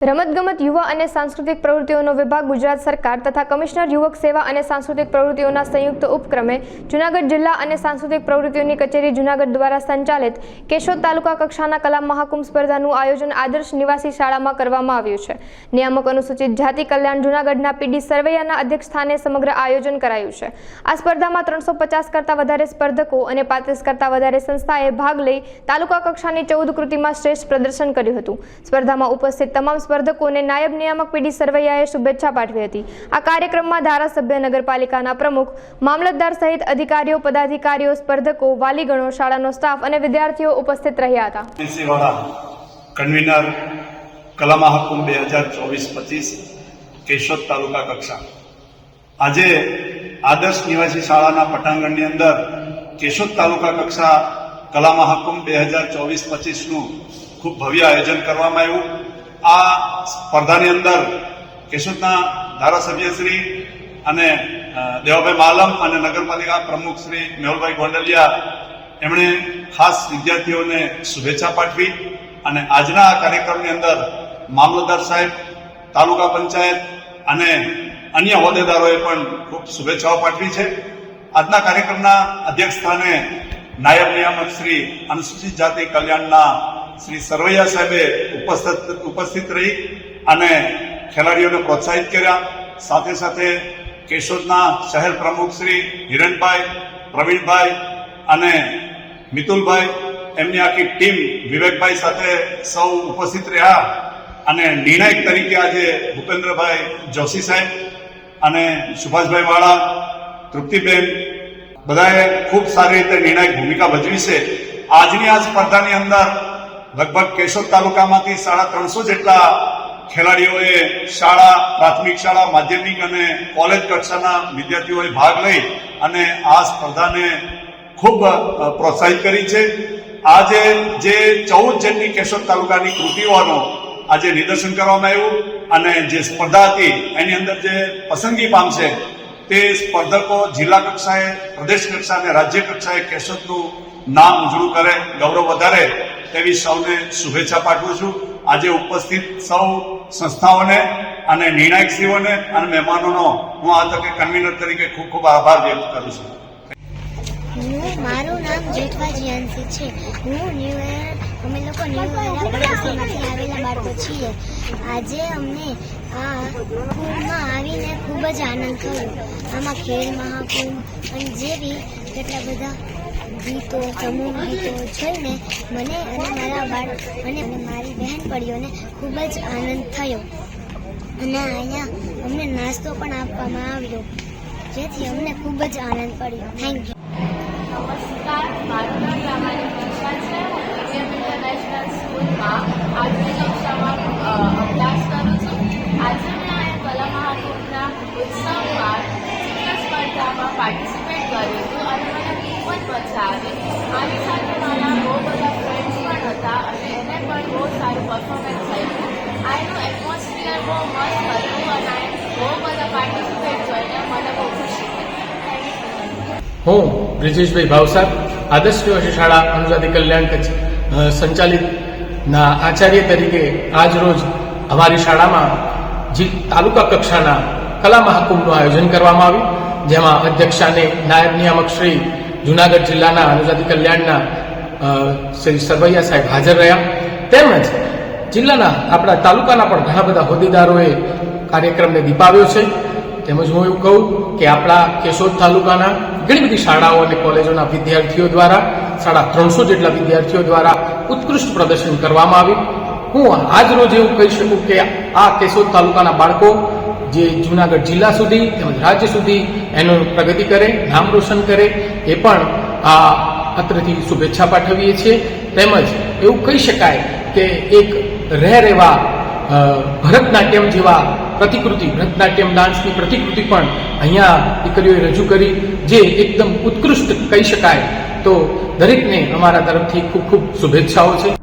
રમતગમત યુવા અને સાંસ્કૃતિક પ્રવૃત્તિઓનો વિભાગ ગુજરાત સરકાર તથા કમિશનર યુવક સેવા અને સાંસ્કૃતિક પ્રવૃત્તિઓના સંયુક્ત ઉપક્રમે જૂનાગઢ જિલ્લા અને સાંસ્કૃતિક પ્રવૃત્તિઓની કચેરી જૂનાગઢ દ્વારા સંચાલિત કેશોદ તાલુકા કક્ષાના કલા મહાકુંભ સ્પર્ધાનું આયોજન આદર્શ નિવાસી શાળામાં કરવામાં આવ્યું છે। નિયામક અનુસૂચિત જાતિ કલ્યાણ જૂનાગઢના પીડી સરવૈયાના અધ્યક્ષસ્થાને સમગ્ર આયોજન કરાયું છે। આ સ્પર્ધામાં 350 કરતાં વધારે સ્પર્ધકો અને 35 કરતાં વધારે સંસ્થાએ ભાગ લઈ તાલુકા કક્ષાની 14 કૃતિમાં શ્રેષ્ઠ પ્રદર્શન કર્યું હતું। સ્પર્ધામાં ઉપસ્થિત તમામ સ્પર્ધકોને નાયબ નિયામક પીડી સરવૈયાએ શુભેચ્છા પાઠવી હતી। આ કાર્યક્રમમાં ધારાસભ્ય, નગરપાલિકાના પ્રમુખ, મામલતદાર સહિત અધિકારીઓ, પદાધિકારીઓ, સ્પર્ધકો, વાલીગણો, શાળાનો સ્ટાફ અને વિદ્યાર્થીઓ ઉપસ્થિત રહ્યા હતા। કન્વીનર કલા મહાકુંભ 2024-25 કેશોદ તાલુકા કક્ષા આજે આદર્શ નિવાસી શાળાના પટાંગણની અંદર કેશોદ તાલુકા કક્ષા કલા મહાકુંભ 2024-25 નું ખૂબ ભવ્ય આયોજન કરવામાં આવ્યું। આ સ્પર્ધાની અંદર કેશોદના ધારાસભ્ય શ્રી અને દેવાભાઈ માલમ અને નગરપાલિકા પ્રમુખ શ્રી મેહુલભાઈ ગોંડલિયા એમણે ખાસ વિદ્યાર્થીઓને શુભેચ્છા પાઠવી અને આજના આ કાર્યક્રમની અંદર મામલતદાર સાહેબ, તાલુકા પંચાયત અને અન્ય હોદ્દેદારોએ પણ ખૂબ શુભેચ્છાઓ પાઠવી છે। આજના કાર્યક્રમના અધ્યક્ષ સ્થાને નાયબ નિયામક શ્રી અનુસૂચિત જાતિ કલ્યાણના શ્રી સરવૈયા સાહેબે ઉપસ્થિત રહી અને ખેલાડીઓને પ્રોત્સાહિત કર્યા। સાથે સાથે કેશોદના શહેર પ્રમુખ શ્રી હિરણભાઈ, પ્રવીણભાઈ અને મિતુલભાઈ, એમની આખી ટીમ વિવેકભાઈ સાથે સૌ ઉપસ્થિત રહ્યા અને નિર્ણાયક તરીકે આજે ભૂપેન્દ્રભાઈ જોશી સાહેબ અને સુભાષભાઈ વાળા, તૃપ્તિબેન બધાએ ખૂબ સારી રીતે નિર્ણાયક ભૂમિકા ભજવી છે। આજની આ સ્પર્ધાની અંદર લગભગ કેશોદ તાલુકામાંથી 350 જેટલા ખેલાડીઓએ શાળા, પ્રાથમિક શાળા, માધ્યમિક અને કોલેજ કક્ષાના વિદ્યાર્થીઓએ ભાગ લઈ અને આ સ્પર્ધાને ખૂબ પ્રોત્સાહિત કરી છે। આજે જે 14 જેટલી કેશોદ તાલુકાની કૃતિઓનો આજે નિદર્શન કરવામાં આવ્યું અને જે સ્પર્ધા હતી એની અંદર જે પસંદગી પામશે તે સ્પર્ધકો જિલ્લા કક્ષાએ, પ્રદેશ કક્ષાએ અને રાજ્ય કક્ષાએ કેશોદનું નામ ઉજળું કરે, ગૌરવ વધારે તેવી સૌને શુભેચ્છા પાઠવું છું। આજે ઉપસ્થિત સૌ સંસ્થાઓને અને નિર્ણાયકશ્રીઓને અને મહેમાનોનો હું આ તકે કન્વીનર તરીકે ખૂબ ખૂબ આભાર વ્યક્ત કરું છું। મારું નામ જેઠવા જીયાંશી છે। અમે લોકો ન્યૂ પ્રદેશમાંથી આવેલા બાળકો છીએ। આજે અમને આ કુંભમાં આવીને ખૂબ જ આનંદ થયો। આમાં ખેલ મહાકુંભ અને જેવી કેટલા બધા ગીતો, સમૂહ ગીતો જોઈને મને અને મારા બાળક અને મારી બહેનપણીઓને ખૂબ જ આનંદ થયો અને અહીંયા અમને નાસ્તો પણ આપવામાં આવ્યો, જેથી અમને ખૂબ જ આનંદ પડ્યો। Thank you. નમસ્કાર, મારું નામ રામાની કક્ષા છે। હું મીડિયમ ઇન્ટરનેશનલ સ્કૂલમાં 8મી કક્ષામાં અભ્યાસ કરું છું। આજે મેં આ કલા મહાકુંભના ઉત્સવમાં ચિત્ર સ્પર્ધામાં પાર્ટિસિપેટ કર્યું હતું અને મને ખૂબ જ મજા આવી। મારી સાથે મારા બહુ બધા ફ્રેન્ડ્સ પણ હતા અને એને પણ બહુ સારું પરફોર્મન્સ થયું। આનું એટમોસ્ફિયર બહુ મસ્ત હતું અને બહુ બધા પાર્ટિસિપેટ જોઈને મને બહુ ખુશી થઈ। હું બ્રિજેશભાઈ ભાવસાર, આદર્શ નિવાસી શાળા અનુજાતિ કલ્યાણ સંચાલિતના આચાર્ય તરીકે આજ રોજ અમારી શાળામાં તાલુકા કક્ષાના કલા મહાકુંભનું આયોજન કરવામાં આવ્યું, જેમાં અધ્યક્ષાને નાયબ નિયામક શ્રી જૂનાગઢ જિલ્લાના અનુજાતિ કલ્યાણના શ્રી સરવૈયા સાહેબ હાજર રહ્યા, તેમજ જિલ્લાના આપણા તાલુકાના પણ ઘણા બધા હોદ્દેદારોએ કાર્યક્રમને દીપાવ્યો છે। તેમજ હું એવું કહું કે આપણા કેશોદ તાલુકાના ઘણી બધી શાળાઓ અને કોલેજોના વિદ્યાર્થીઓ દ્વારા 350 જેટલા વિદ્યાર્થીઓ દ્વારા ઉત્કૃષ્ટ પ્રદર્શન કરવામાં આવ્યું। હું આજ રોજ એવું કહી શકું કે આ કેશોદ તાલુકાના બાળકો જે જૂનાગઢ જિલ્લા સુધી તેમજ રાજ્ય સુધી એનું પ્રગતિ કરે, નામ રોશન કરે, એ પણ આ અત્રથી શુભેચ્છા પાઠવીએ છીએ। તેમજ એવું કહી શકાય કે એક રહેર એવા ભરતનાટ્યમ જેવા પ્રતિકૃતિ, ભરતનાટ્યમ ડાન્સની પ્રતિકૃતિ પણ અહીંયા દીકરીઓએ રજૂ કરી, જે એકદમ ઉત્કૃષ્ટ કહી શકાય। તો દરેકને અમારા તરફથી ખૂબ ખૂબ શુભેચ્છાઓ છે।